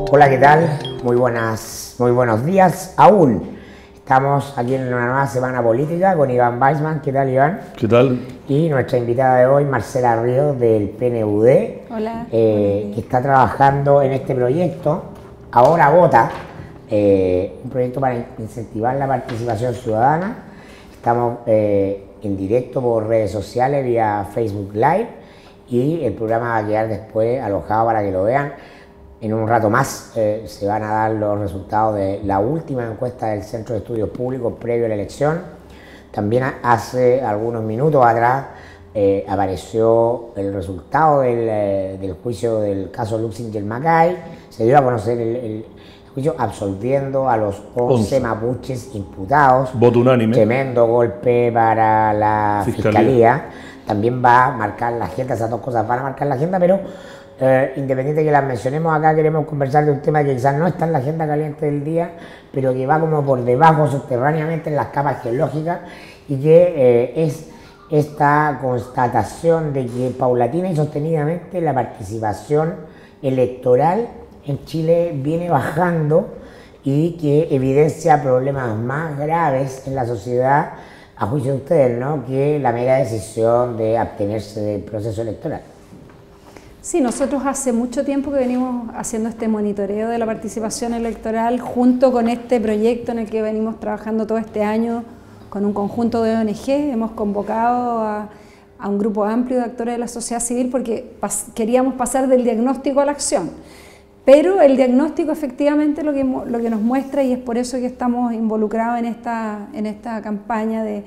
Hola, ¿qué tal? Muy buenos días. Aún estamos aquí en una nueva semana política con Iván Weissman. ¿Qué tal, Iván? ¿Qué tal? Y nuestra invitada de hoy, Marcela Ríos, del PNUD. Hola. Que está trabajando en este proyecto, Ahora Vota, un proyecto para incentivar la participación ciudadana. Estamos en directo por redes sociales, vía Facebook Live, y el programa va a quedar después alojado para que lo vean. En un rato más se van a dar los resultados de la última encuesta del Centro de Estudios Públicos previo a la elección. También hace algunos minutos atrás apareció el resultado del juicio del caso Luxinger-Mackay. Se dio a conocer el juicio absolviendo a los 11 mapuches imputados. Voto unánime. Tremendo golpe para la Fiscalía. También va a marcar la agenda, esas dos cosas van a marcar la agenda, pero independiente de que las mencionemos acá, queremos conversar de un tema que quizás no está en la agenda caliente del día, pero que va como por debajo, subterráneamente, en las capas geológicas, y que es esta constatación de que paulatina y sostenidamente la participación electoral en Chile viene bajando y que evidencia problemas más graves en la sociedad, a juicio de ustedes, ¿no?, que la mera decisión de abstenerse del proceso electoral. Sí, nosotros hace mucho tiempo que venimos haciendo este monitoreo de la participación electoral junto con este proyecto en el que venimos trabajando todo este año con un conjunto de ONG. Hemos convocado a un grupo amplio de actores de la sociedad civil porque queríamos pasar del diagnóstico a la acción. Pero el diagnóstico efectivamente lo que nos muestra, y es por eso que estamos involucrados en esta campaña de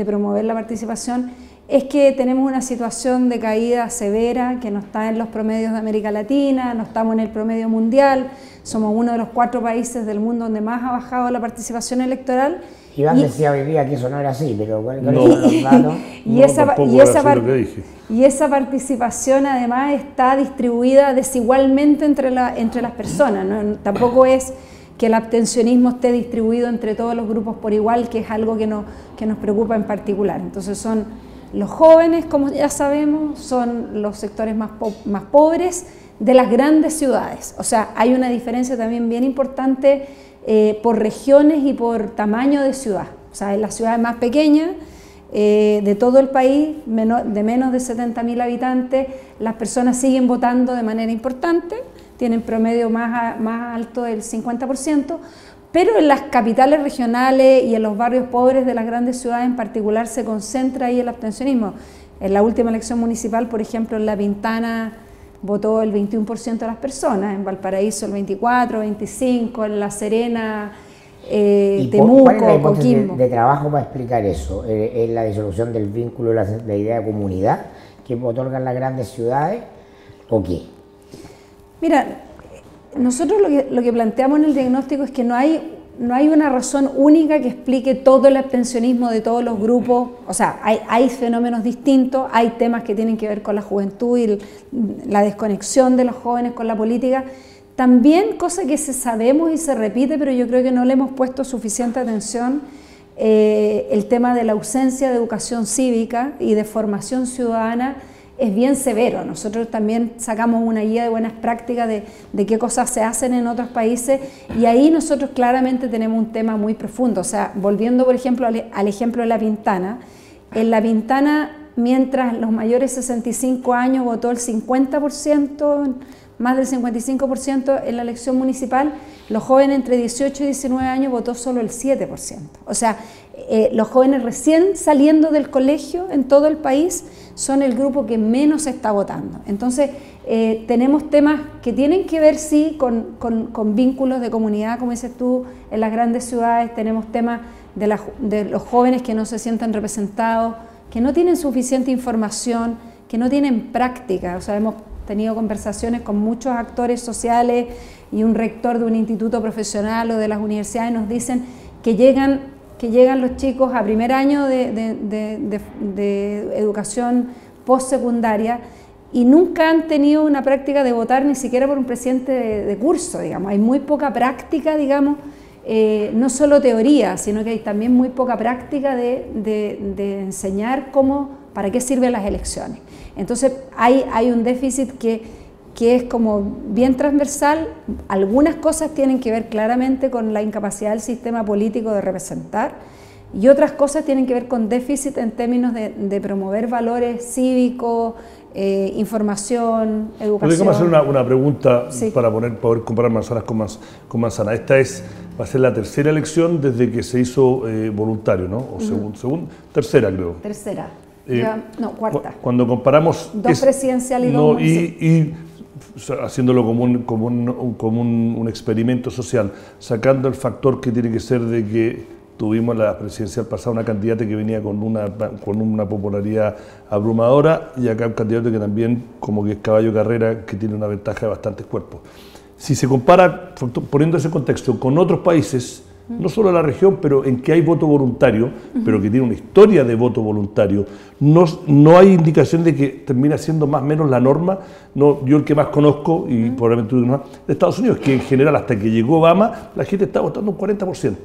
promover la participación, es que tenemos una situación de caída severa que no está en los promedios de América Latina, no estamos en el promedio mundial, somos uno de los 4 países del mundo donde más ha bajado la participación electoral. Iván decía hoy día que eso no era así, pero ¿cuáles son los datos? Y esa participación además está distribuida desigualmente entre las personas, ¿no? Tampoco es que el abstencionismo esté distribuido entre todos los grupos por igual, que es algo que nos preocupa en particular. Entonces son los jóvenes, como ya sabemos, son los sectores más pobres de las grandes ciudades. O sea, hay una diferencia también bien importante por regiones y por tamaño de ciudad. O sea, en las ciudades más pequeñas de todo el país, de menos de 70.000 habitantes, las personas siguen votando de manera importante, tienen promedio más alto del 50%, pero en las capitales regionales y en los barrios pobres de las grandes ciudades en particular se concentra ahí el abstencionismo. En la última elección municipal, por ejemplo, en La Pintana votó el 21% de las personas, en Valparaíso el 24%, 25%, en La Serena, Temuco, ¿cuál es la hipótesis Coquimbo de trabajo para explicar eso? ¿Es la disolución del vínculo, la idea de comunidad que otorgan las grandes ciudades o qué? Mira, nosotros lo que planteamos en el diagnóstico es que no hay una razón única que explique todo el abstencionismo de todos los grupos. O sea, hay fenómenos distintos, hay temas que tienen que ver con la juventud y la desconexión de los jóvenes con la política. También, cosa que sabemos y se repite, pero yo creo que no le hemos puesto suficiente atención, el tema de la ausencia de educación cívica y de formación ciudadana es bien severo. Nosotros también sacamos una guía de buenas prácticas de qué cosas se hacen en otros países, y ahí nosotros claramente tenemos un tema muy profundo. O sea, volviendo por ejemplo al ejemplo de La Pintana, en La Pintana, mientras los mayores de 65 años votó el 50%, más del 55% en la elección municipal, los jóvenes entre 18 y 19 años votó solo el 7%. O sea, los jóvenes recién saliendo del colegio en todo el país son el grupo que menos está votando. Entonces, tenemos temas que tienen que ver, sí, con vínculos de comunidad, como dices tú, en las grandes ciudades. Tenemos temas de los jóvenes que no se sienten representados, que no tienen suficiente información, que no tienen práctica. O sea, hemos tenido conversaciones con muchos actores sociales y un rector de un instituto profesional o de las universidades nos dicen que llegan los chicos a primer año de educación postsecundaria y nunca han tenido una práctica de votar ni siquiera por un presidente de curso, digamos. Hay muy poca práctica, digamos, no solo teoría, sino que hay también muy poca práctica de enseñar para qué sirven las elecciones. Entonces hay un déficit que que es como bien transversal. Algunas cosas tienen que ver claramente con la incapacidad del sistema político de representar y otras cosas tienen que ver con déficit en términos de promover valores cívicos, información, educación. Podríamos hacer una pregunta para poder comparar manzanas con manzanas. Esta va a ser la tercera elección desde que se hizo voluntario, ¿no? O tercera, creo. Tercera. No, cuarta. Cuando comparamos... Dos presidenciales y dos... Y haciéndolo como un experimento social, sacando el factor que tiene que ser de que tuvimos la presidencial pasada una candidata que venía con una popularidad abrumadora y acá un candidato que también como que es caballo carrera, que tiene una ventaja de bastantes cuerpos. Si se compara, poniendo ese contexto, con otros países, no solo la región, pero en que hay voto voluntario, pero que tiene una historia de voto voluntario, no hay indicación de que termina siendo más o menos la norma. No, yo el que más conozco, y probablemente tú más, de Estados Unidos, que en general hasta que llegó Obama, la gente estaba votando un 40%.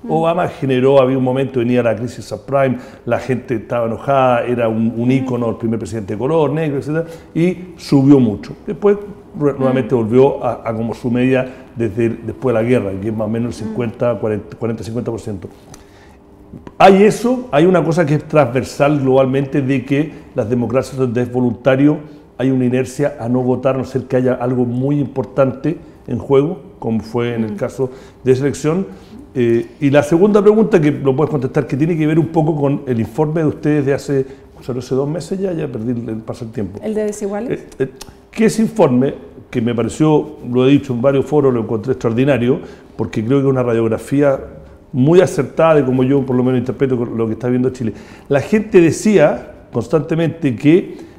Obama generó, había un momento, venía la crisis subprime, la gente estaba enojada, era un ícono, el primer presidente de color, negro, etc., y subió mucho. Después nuevamente volvió a como su media después de la guerra, que es más o menos el 40-50%. Hay eso, hay una cosa que es transversal globalmente de que las democracias donde es voluntario hay una inercia a no votar, a no ser que haya algo muy importante en juego, como fue en el caso de esa elección. Y la segunda pregunta, que lo puedes contestar, que tiene que ver un poco con el informe de ustedes de hace 2 meses ya perdí el paso del tiempo. ¿El de desiguales? Que ese informe, que me pareció, lo he dicho en varios foros, lo encontré extraordinario, porque creo que es una radiografía muy acertada de cómo yo por lo menos interpreto lo que está viendo Chile. La gente decía constantemente que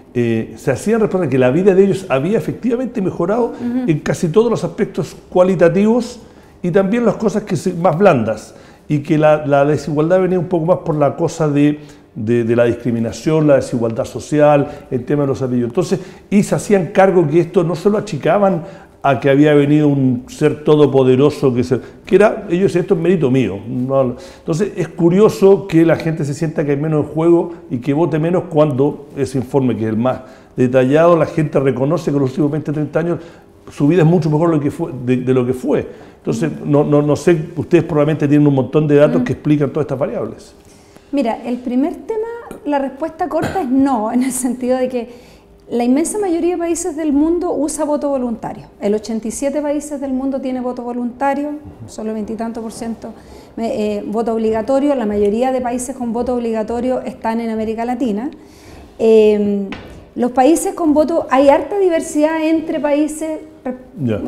se hacían responder que la vida de ellos había efectivamente mejorado en casi todos los aspectos cualitativos y también las cosas más blandas, y que la desigualdad venía un poco más por la cosa de la discriminación, la desigualdad social, el tema de los apellidos. Entonces, y se hacían cargo que esto no solo achicaban a que había venido un ser todopoderoso, que era, ellos decían, esto es mérito mío. No, entonces, es curioso que la gente se sienta que hay menos en juego y que vote menos cuando ese informe, que es el más detallado, la gente reconoce que en los últimos 20, 30 años su vida es mucho mejor de lo que fue. Entonces, no sé, ustedes probablemente tienen un montón de datos que explican todas estas variables. Mira, el primer tema, la respuesta corta es no, en el sentido de que la inmensa mayoría de países del mundo usa voto voluntario. El 87 países del mundo tiene voto voluntario, solo 20 y tanto %. Voto obligatorio, la mayoría de países con voto obligatorio están en América Latina. Los países con voto, hay harta diversidad entre países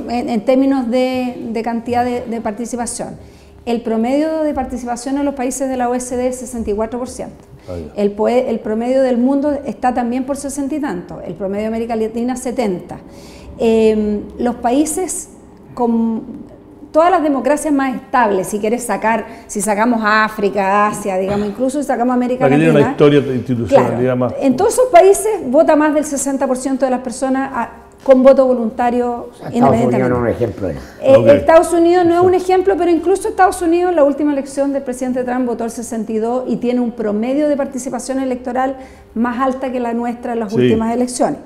en términos de cantidad de participación. El promedio de participación en los países de la OSD es 64%. El promedio del mundo está también por 60 y tanto. El promedio de América Latina 70%. Los países con todas las democracias más estables, si sacamos a África, Asia, digamos, incluso si sacamos a América Latina. Tiene una historia de institucionalidad más. En todos esos países vota más del 60% de las personas con voto voluntario independientemente. Estados Unidos no es un ejemplo. Estados Unidos no es un ejemplo, pero incluso Estados Unidos, la última elección del presidente Trump votó el 62% y tiene un promedio de participación electoral más alta que la nuestra en las últimas elecciones.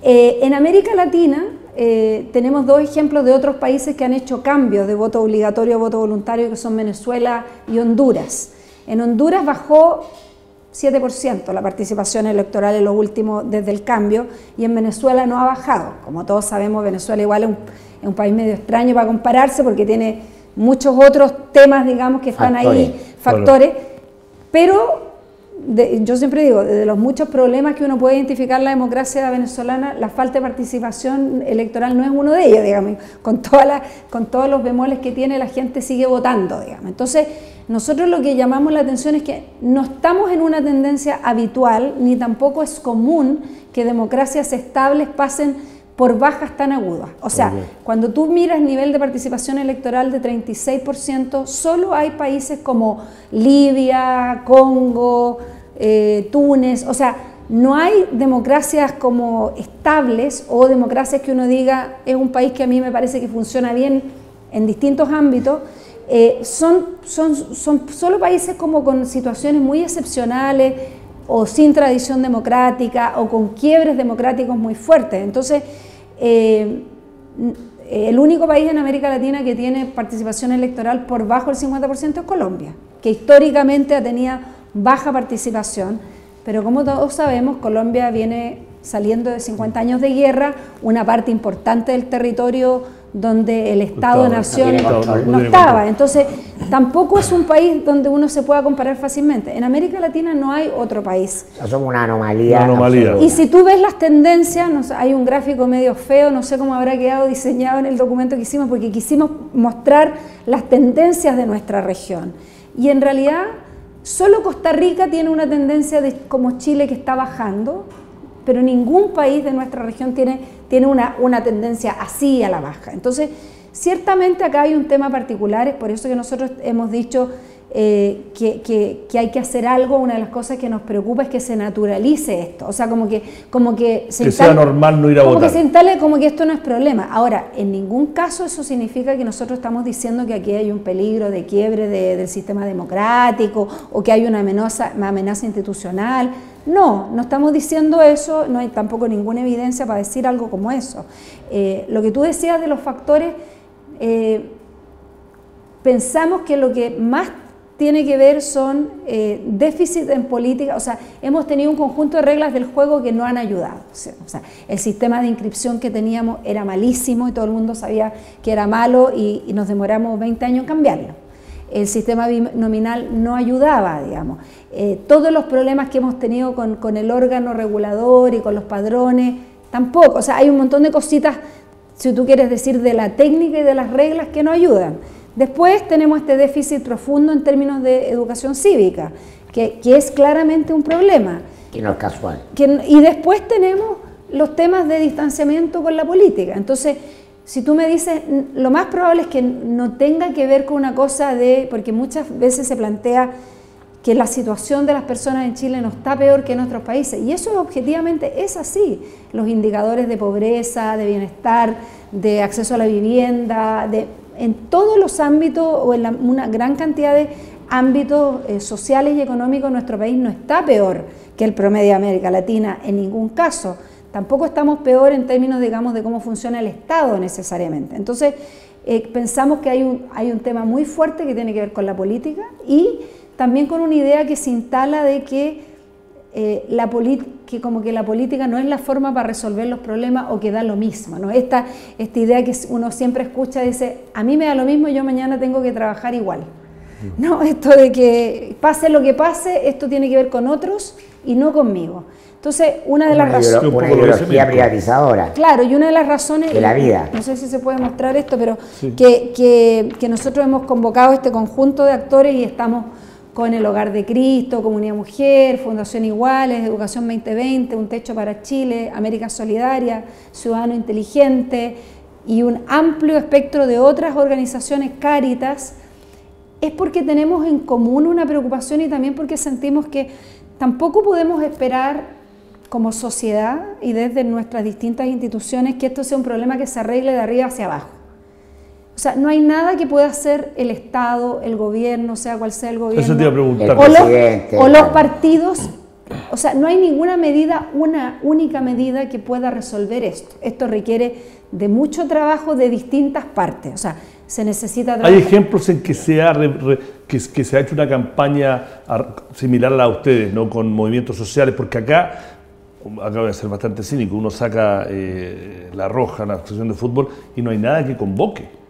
En América Latina tenemos dos ejemplos de otros países que han hecho cambios de voto obligatorio a voto voluntario, que son Venezuela y Honduras. En Honduras bajó 7% la participación electoral en los últimos, desde el cambio, y en Venezuela no ha bajado. Como todos sabemos, Venezuela igual es un país medio extraño para compararse porque tiene muchos otros temas, digamos, que están factores, pero yo siempre digo, de los muchos problemas que uno puede identificar en la democracia venezolana, la falta de participación electoral no es uno de ellos, digamos, con todos los bemoles que tiene, la gente sigue votando, digamos. Entonces, nosotros lo que llamamos la atención es que no estamos en una tendencia habitual, ni tampoco es común que democracias estables pasen por bajas tan agudas. O sea, cuando tú miras nivel de participación electoral de 36%, solo hay países como Libia, Congo, Túnez, o sea, no hay democracias como estables o democracias que uno diga es un país que a mí me parece que funciona bien en distintos ámbitos. Son solo países como con situaciones muy excepcionales o sin tradición democrática o con quiebres democráticos muy fuertes. Entonces, el único país en América Latina que tiene participación electoral por bajo el 50% es Colombia, que históricamente ha tenido baja participación, pero como todos sabemos, Colombia viene saliendo de 50 años de guerra, una parte importante del territorio donde el Estado-Nación no estaba. Entonces, tampoco es un país donde uno se pueda comparar fácilmente. En América Latina no hay otro país. O sea, somos una anomalía. Y si tú ves las tendencias, hay un gráfico medio feo, no sé cómo habrá quedado diseñado en el documento que hicimos, porque quisimos mostrar las tendencias de nuestra región. Y en realidad, solo Costa Rica tiene una tendencia como Chile que está bajando, pero ningún país de nuestra región tiene una tendencia así a la baja. Entonces, ciertamente acá hay un tema particular, es por eso que nosotros hemos dicho que hay que hacer algo. Una de las cosas que nos preocupa es que se naturalice esto, o sea, como que sea normal no ir a votar. Como que se instale como que esto no es problema. Ahora, en ningún caso eso significa que nosotros estamos diciendo que aquí hay un peligro de quiebre del sistema democrático o que hay una amenaza institucional. No estamos diciendo eso, no hay tampoco ninguna evidencia para decir algo como eso. Lo que tú decías de los factores, pensamos que lo que más tiene que ver son déficit en política, o sea, hemos tenido un conjunto de reglas del juego que no han ayudado. O sea, el sistema de inscripción que teníamos era malísimo y todo el mundo sabía que era malo y nos demoramos 20 años en cambiarlo. El sistema binominal no ayudaba, digamos. Todos los problemas que hemos tenido con el órgano regulador y con los padrones, tampoco. O sea, hay un montón de cositas, si tú quieres decir, de la técnica y de las reglas que no ayudan. Después tenemos este déficit profundo en términos de educación cívica, que es claramente un problema. Que no es casual. Y después tenemos los temas de distanciamiento con la política. Entonces, si tú me dices, lo más probable es que no tenga que ver con una cosa porque muchas veces se plantea que la situación de las personas en Chile no está peor que en otros países, y eso objetivamente es así. Los indicadores de pobreza, de bienestar, de acceso a la vivienda, en todos los ámbitos o en una gran cantidad de ámbitos sociales y económicos, nuestro país no está peor que el promedio de América Latina en ningún caso. Tampoco estamos peor en términos, digamos, de cómo funciona el Estado necesariamente. Entonces, pensamos que hay un tema muy fuerte que tiene que ver con la política y también con una idea que se instala de que la política no es la forma para resolver los problemas o que da lo mismo, ¿no? Esta idea que uno siempre escucha, dice, a mí me da lo mismo y yo mañana tengo que trabajar igual. No, esto de que pase lo que pase, esto tiene que ver con otros y no conmigo. Entonces, una de las razones... Una ideología privatizadora. Claro, y una de las razones... De la vida. No sé si se puede mostrar esto, pero sí. que nosotros hemos convocado este conjunto de actores y estamos con el Hogar de Cristo, Comunidad Mujer, Fundación Iguales, Educación 2020, Un Techo para Chile, América Solidaria, Ciudadano Inteligente y un amplio espectro de otras organizaciones, Cáritas. Es porque tenemos en común una preocupación y también porque sentimos que tampoco podemos esperar como sociedad y desde nuestras distintas instituciones que esto sea un problema que se arregle de arriba hacia abajo. O sea, no hay nada que pueda hacer el Estado, el gobierno, sea cual sea el gobierno, eso te iba a preguntar. o los partidos. O sea, no hay ninguna medida, una única medida que pueda resolver esto. Esto requiere de mucho trabajo de distintas partes. O sea, se necesita trabajar. ¿Hay ejemplos en que se ha hecho una campaña similar a la de ustedes, ¿no? Con movimientos sociales? Porque acá voy a ser bastante cínico, uno saca La Roja, la asociación de fútbol, y no hay nada que convoque.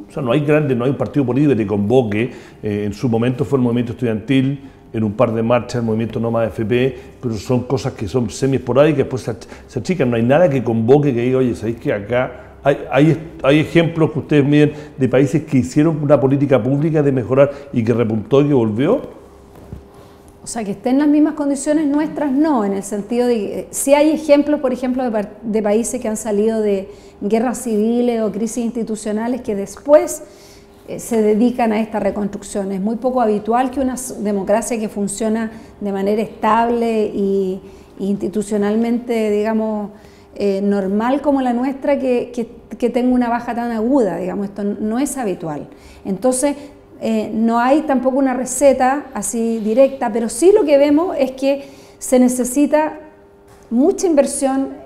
O sea, no hay un partido político que convoque. En su momento fue el movimiento estudiantil, en un par de marchas el movimiento Nómada FP, pero son cosas que son semi-esporádicas, después se achican. No hay nada que convoque, que diga, oye, ¿sabéis que acá hay ejemplos que ustedes miden de países que hicieron una política pública de mejorar y que repuntó y que volvió? O sea, que estén en las mismas condiciones nuestras, no, en el sentido de que sí hay ejemplos, por ejemplo, de países que han salido de guerras civiles o crisis institucionales que después se dedican a esta reconstrucción. Es muy poco habitual que una democracia que funciona de manera estable y institucionalmente, digamos, normal como la nuestra, que tenga una baja tan aguda, digamos, esto no es habitual. Entonces, no hay tampoco una receta así directa, pero sí lo que vemos es que se necesita mucha inversión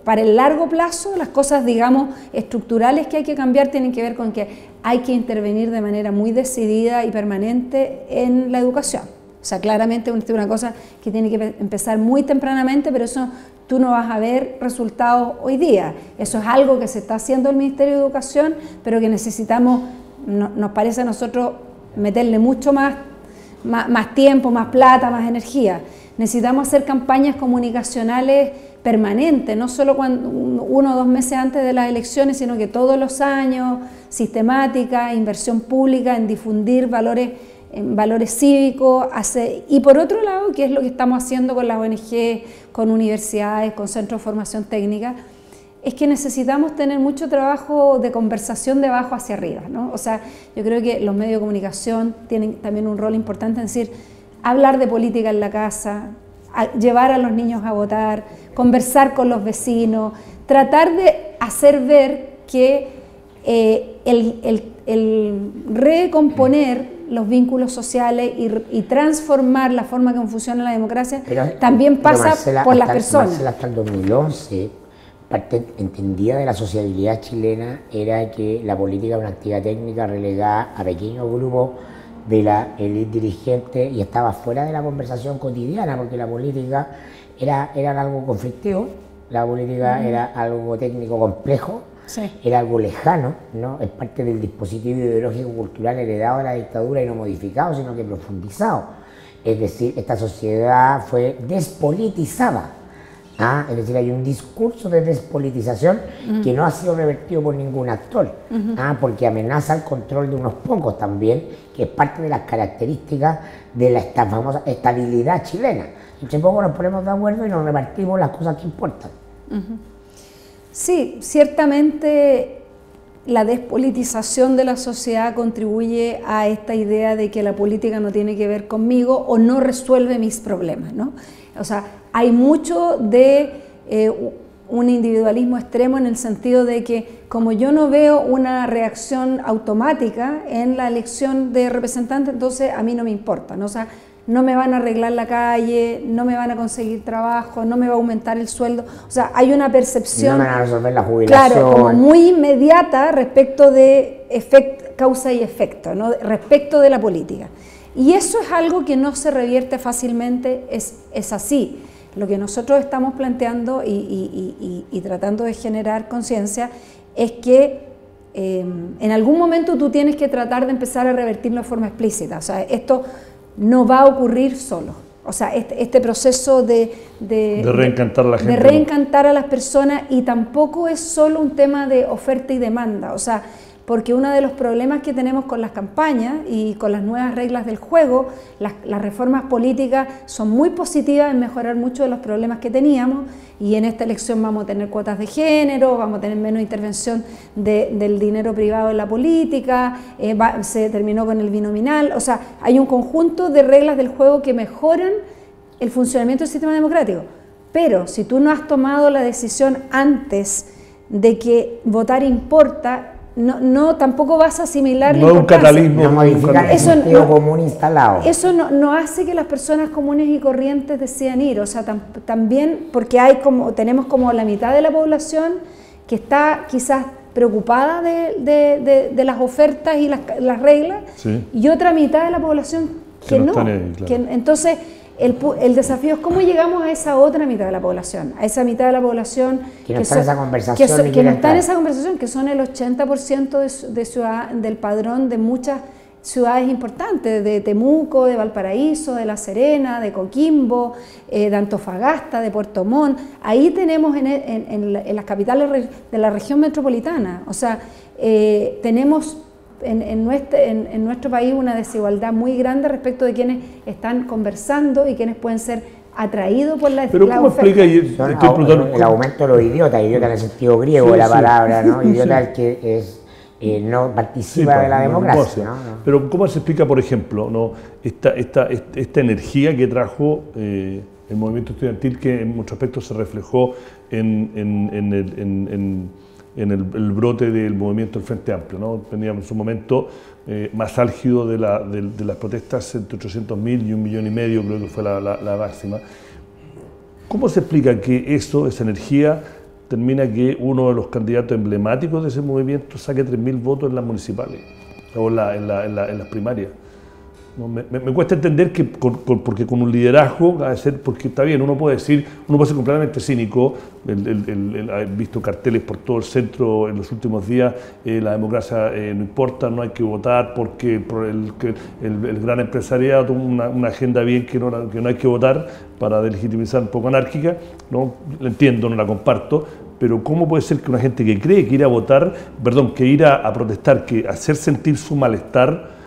para el largo plazo, las cosas, digamos, estructurales que hay que cambiar tienen que ver con que hay que intervenir de manera muy decidida y permanente en la educación. O sea, claramente es una cosa que tiene que empezar muy tempranamente, pero eso tú no vas a ver resultados hoy día. Eso es algo que se está haciendo el Ministerio de Educación, pero que necesitamos, nos parece a nosotros, meterle mucho más tiempo, más plata, más energía. Necesitamos hacer campañas comunicacionales permanentes, no solo 1 o 2 meses antes de las elecciones, sino que todos los años, sistemática, inversión pública en difundir valores cívicos. Y por otro lado, que es lo que estamos haciendo con las ONG, con universidades, con centros de formación técnica, es que necesitamos tener mucho trabajo de conversación de abajo hacia arriba, ¿no? O sea, yo creo que los medios de comunicación tienen también un rol importante en decir, hablar de política en la casa, llevar a los niños a votar, conversar con los vecinos, tratar de hacer ver que el recomponer los vínculos sociales y transformar la forma que funciona la democracia también pasa Marcela, por las personas. Marcela, hasta el 2011, parte entendida de la sociabilidad chilena era que la política era una actividad técnica relegada a pequeños grupos de la élite dirigente y estaba fuera de la conversación cotidiana, porque la política era algo conflictivo, la política era algo técnico complejo, sí, era algo lejano, ¿no? Es parte del dispositivo ideológico cultural heredado de la dictadura y no modificado, sino que profundizado. Es decir, esta sociedad fue despolitizada. Es decir, hay un discurso de despolitización que no ha sido revertido por ningún actor, porque amenaza el control de unos pocos también, que es parte de las características de esta famosa estabilidad chilena. Entre poco nos ponemos de acuerdo y nos repartimos las cosas que importan. Sí, ciertamente la despolitización de la sociedad contribuye a esta idea de que la política no tiene que ver conmigo o no resuelve mis problemas, ¿no? O sea, hay mucho de un individualismo extremo en el sentido de que como yo no veo una reacción automática en la elección de representantes, entonces a mí no me importa, ¿no? O sea, no me van a arreglar la calle, no me van a conseguir trabajo, no me va a aumentar el sueldo. O sea, hay una percepción, no me van a resolver la jubilación, claro, como muy inmediata respecto de causa y efecto, ¿no? Respecto de la política. Y eso es algo que no se revierte fácilmente, es así. Lo que nosotros estamos planteando y tratando de generar conciencia es que en algún momento tú tienes que tratar de empezar a revertirlo de forma explícita. O sea, esto no va a ocurrir solo. O sea, este proceso de reencantar a la gente, de reencantar a las personas, y tampoco es solo un tema de oferta y demanda. O sea, porque uno de los problemas que tenemos con las campañas y con las nuevas reglas del juego, las reformas políticas son muy positivas en mejorar muchos de los problemas que teníamos, y en esta elección vamos a tener cuotas de género, vamos a tener menos intervención del dinero privado en la política, se terminó con el binominal. O sea, hay un conjunto de reglas del juego que mejoran el funcionamiento del sistema democrático. Pero si tú no has tomado la decisión antes de que votar importa, no, tampoco vas a asimilar la importancia. Un catalismo, no modificar el sentido común instalado. Eso no hace que las personas comunes y corrientes decidan ir. O sea, también porque tenemos como la mitad de la población que está quizás preocupada de las ofertas y las reglas, sí, y otra mitad de la población que no. Claro. Entonces, el desafío es cómo llegamos a esa otra mitad de la población, a esa mitad de la población que no está en esa conversación, que no está en esa conversación, que son el 80% del padrón de muchas ciudades importantes, de Temuco, de Valparaíso, de La Serena, de Coquimbo, de Antofagasta, de Puerto Montt. Ahí tenemos en las capitales de la región metropolitana. O sea, tenemos en nuestro país una desigualdad muy grande respecto de quienes están conversando y quienes pueden ser atraídos por la Pero ¿cómo explica el aumento de los idiotas en el sentido griego de la palabra, ¿no? Idiota el que no participa de la democracia, ¿no? Pero ¿cómo se explica, por ejemplo, ¿no? esta energía que trajo el movimiento estudiantil, que en muchos aspectos se reflejó en el brote del movimiento del Frente Amplio, ¿no? Teníamos en su momento más álgido de las protestas entre 800.000 y 1,5 millones, creo que fue la máxima. ¿Cómo se explica que esa energía, termina que uno de los candidatos emblemáticos de ese movimiento saque 3.000 votos en las municipales o en las primarias? No, me cuesta entender que porque con un liderazgo, ha de ser, porque está bien, uno puede ser completamente cínico. He visto carteles por todo el centro en los últimos días, la democracia no importa, no hay que votar porque el gran empresariado toma una agenda bien que no hay que votar para delegitimizar un poco anárquica, ¿no? La entiendo, no la comparto, pero ¿cómo puede ser que una gente que cree que ir a votar, que ir a protestar, que hacer sentir su malestar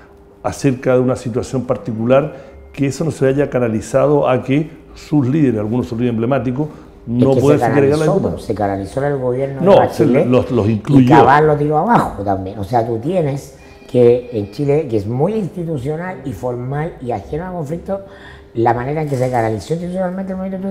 acerca de una situación particular, que eso no se haya canalizado a que sus líderes, algunos son líderes emblemáticos, no pueden agregar la disputa? Se canalizó en el gobierno de Bachelet, los incluyó. Y Cabal lo tiró abajo también. O sea, tú tienes que en Chile, que es muy institucional y formal y ajeno al conflicto, la manera en que se canalizó institucionalmente el movimiento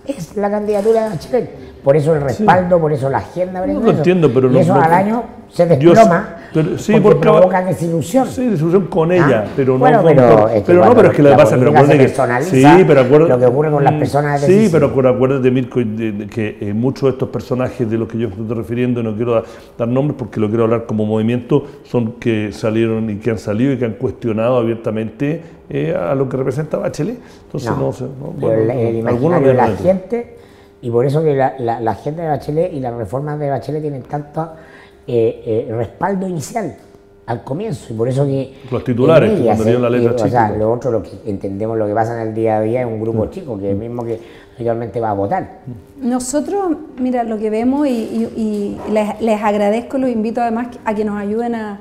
es la candidatura de Bachelet. Por eso el respaldo, por eso la agenda. No lo entiendo, pero y eso al año se desploma. Porque provoca desilusión. Sí, desilusión con ella, pero bueno, no. Pero es que lo que pasa, pero acuérdate lo que ocurre con las personas de Sí, pero acuérdate, Mirko, que muchos de estos personajes de los que yo me estoy refiriendo, y no quiero dar nombres porque lo quiero hablar como movimiento, son que salieron y que han salido y que han cuestionado abiertamente a lo que representa Bachelet. Entonces, el imaginario de la gente, y por eso que la gente de Bachelet y las reformas de Bachelet tienen tanto respaldo inicial al comienzo, y por eso que los titulares que cuando dieron la letra chica, o sea, lo otro, lo que entendemos lo que pasa en el día a día es un grupo chico, que es el mismo que actualmente va a votar. Nosotros, mira, lo que vemos y les agradezco, los invito además a que nos ayuden a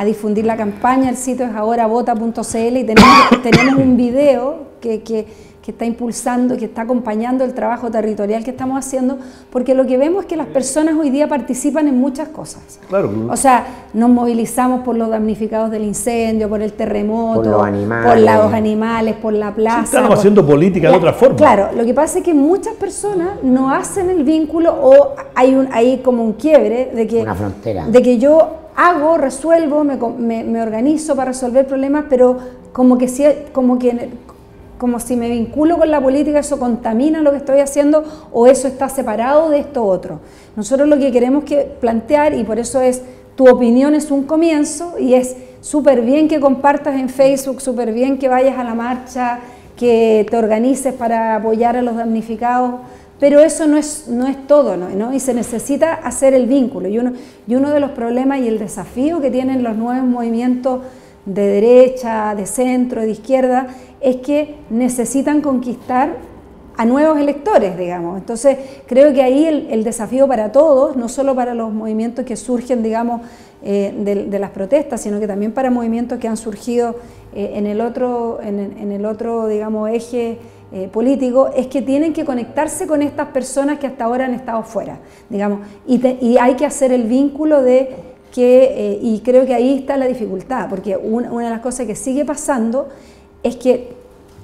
difundir la campaña. El sitio es ahoravota.cl y tenemos un video que está impulsando, que está acompañando el trabajo territorial que estamos haciendo, porque lo que vemos es que las personas hoy día participan en muchas cosas. Claro. O sea, nos movilizamos por los damnificados del incendio, por el terremoto, por los animales, por la plaza. Sí, estamos haciendo política de otra forma. Claro, lo que pasa es que muchas personas no hacen el vínculo, o hay como un quiebre de que, una frontera, de que yo resuelvo, me organizo para resolver problemas, pero como si me vinculo con la política, eso contamina lo que estoy haciendo, o eso está separado de esto otro. Nosotros lo que queremos plantear, y por eso es, tu opinión es un comienzo, y es súper bien que compartas en Facebook, súper bien que vayas a la marcha, que te organices para apoyar a los damnificados, pero eso no es todo, ¿no? Y se necesita hacer el vínculo. Y uno de los problemas y el desafío que tienen los nuevos movimientos de derecha, de centro, de izquierda, es que necesitan conquistar a nuevos electores, digamos. Entonces, creo que ahí el desafío para todos, no solo para los movimientos que surgen, digamos, de las protestas, sino que también para movimientos que han surgido en el otro, digamos, eje político, es que tienen que conectarse con estas personas que hasta ahora han estado fuera, digamos, y hay que hacer el vínculo y creo que ahí está la dificultad, porque una de las cosas que sigue pasando es que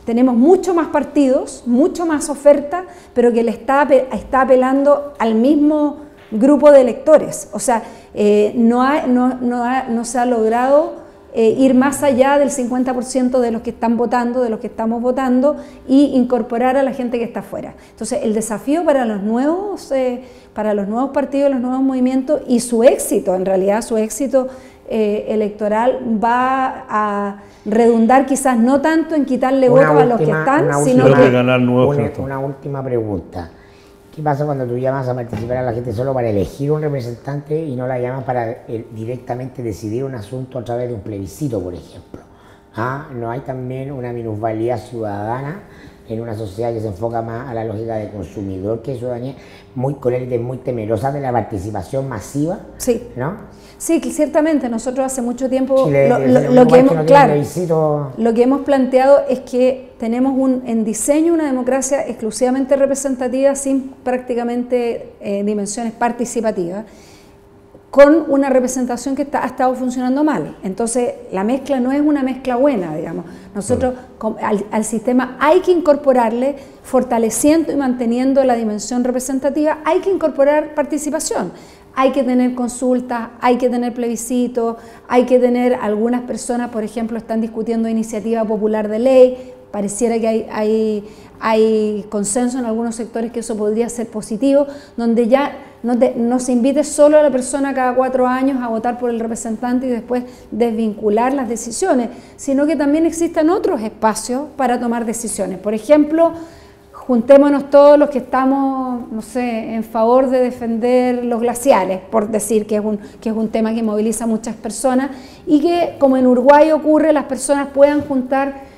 tenemos mucho más partidos, mucho más oferta, pero que le está apelando al mismo grupo de electores. O sea, no se ha logrado ir más allá del 50% de los que están votando, de los que estamos votando, y incorporar a la gente que está afuera. Entonces, el desafío para los nuevos partidos, los nuevos movimientos, y su éxito, en realidad su éxito electoral, va a redundar quizás no tanto en quitarle votos a los que están, sino que ganar nuevos. Una última pregunta. ¿Qué pasa cuando tú llamas a participar a la gente solo para elegir un representante y no la llamas para directamente decidir un asunto a través de un plebiscito, por ejemplo? ¿No hay también una minusvalía ciudadana en una sociedad que se enfoca más a la lógica de consumidor que ciudadanía, muy temerosa de la participación masiva? Sí. ¿No? Sí, ciertamente. Nosotros hace mucho tiempo Chile, lo que hemos planteado es que tenemos en diseño una democracia exclusivamente representativa, sin prácticamente dimensiones participativas, con una representación que ha estado funcionando mal. Entonces, la mezcla no es una mezcla buena, digamos. Nosotros al sistema hay que incorporarle, fortaleciendo y manteniendo la dimensión representativa, hay que incorporar participación. Hay que tener consultas, hay que tener plebiscitos, hay que tener algunas personas, por ejemplo, están discutiendo iniciativa popular de ley. pareciera que hay consenso en algunos sectores que eso podría ser positivo, donde ya no se invite solo a la persona cada 4 años a votar por el representante y después desvincular las decisiones, sino que también existan otros espacios para tomar decisiones. Por ejemplo, juntémonos todos los que estamos, no sé, en favor de defender los glaciares, por decir que es un tema que moviliza a muchas personas, y que, como en Uruguay ocurre, las personas puedan juntar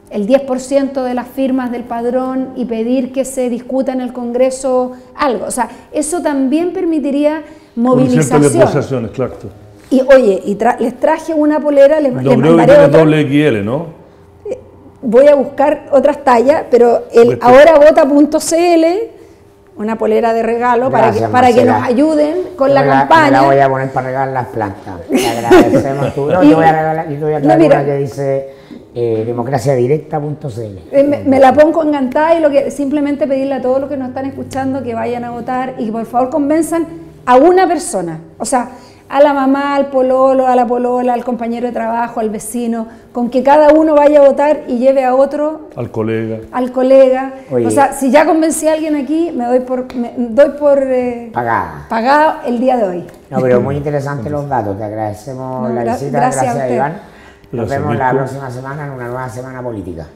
el 10% de las firmas del padrón y pedir que se discuta en el Congreso algo. O sea, eso también permitiría movilización. Claro. Y oye, les traje una polera, les Lo mandaré que otra. doble XL, ¿no? Voy a buscar otras tallas, pero el ahoravota.cl, una polera de regalo. Gracias, para que nos Marcela. ayuden con Yo la campaña. Me la voy a poner para regalar las plantas. Te agradecemos. Yo te voy a regalar, y te voy a traer una que dice democraciadirecta.cl. Me la pongo encantada, y simplemente pedirle a todos los que nos están escuchando que vayan a votar y que por favor convenzan a una persona, o sea, a la mamá, al pololo, a la polola, al compañero de trabajo, al vecino, con que cada uno vaya a votar y lleve a otro, al colega. Oye, o sea, si ya convencí a alguien aquí, me doy por pagado el día de hoy. No, pero muy interesantes los datos. Te agradecemos la visita. Gracias a Gracias, usted. Iván. Nos Gracias, vemos la Mirko. próxima semana en una nueva semana política.